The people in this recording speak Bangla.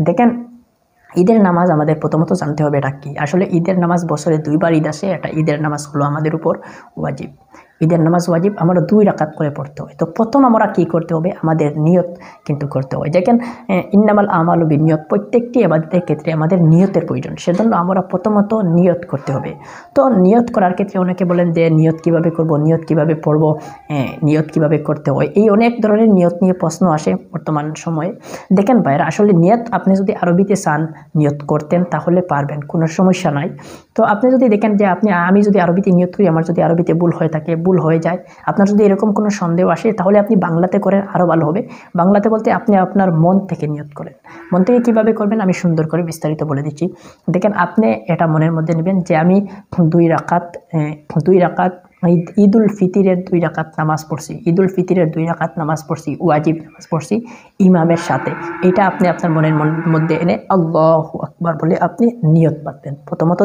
দেখেন ঈদের নামাজ আমাদের প্রথমত জানতে হবে এটা কি। আসলে ঈদের নামাজ বছরে 2 বার ঈদ আসে, এটা ঈদের নামাজ হলো আমাদের উপর ওয়াজিব। ঈদের নামাজ ওয়াজিব, আমরা 2 রাকাত করে পড়তে হয়। তো প্রথম আমরা কি করতে হবে, আমাদের নিয়ত কিন্তু করতে হয়। দেখেন ইন্নামাল আমালু বিনিয়ত, প্রত্যেকটি ইবাদতের ক্ষেত্রে আমাদের নিয়তের প্রয়োজন, সেজন্য আমরা প্রথমত নিয়ত করতে হবে। তো নিয়ত করার ক্ষেত্রে অনেকে বলেন যে নিয়ত কিভাবে করব, নিয়ত কিভাবে পড়ব, নিয়ত কিভাবে করতে হয়, এই অনেক ধরনের নিয়ত নিয়ে প্রশ্ন আসে বর্তমান সময়ে। দেখেন ভাইরা, আসলে নিয়ত আপনি যদি আরবিতে চান নিয়ত করতেন তাহলে পারবেন, কোনো সমস্যা নাই। তো আপনি যদি দেখেন যে আমি যদি আরবিতে নিয়ত করি, আমার যদি আরবিতে ভুল হয়ে থাকে, ভুল হয়ে যায়, আপনার যদি এরকম কোনো সন্দেহ আসে, তাহলে আপনি বাংলাতে করেন, আরও ভালো হবে। বাংলাতে বলতে আপনি আপনার মন থেকে নিয়ত করেন। মন থেকে কীভাবে করবেন আমি সুন্দর করে বিস্তারিত বলে দিচ্ছি। দেখেন আপনি এটা মনের মধ্যে নেবেন যে আমি 2 রাকাত ঈদুল ফিতরের 2 রাকাত নামাজ পড়ছি, ঈদুল ফিতরের 2 রাকাত নামাজ পড়ছি, ওয়াজিব নামাজ পড়ছি ইমামের সাথে। এটা আপনি আপনার মনের মধ্যে এনে আল্লাহু আকবার বলে আপনি নিয়ত বাঁধবেন। প্রথমত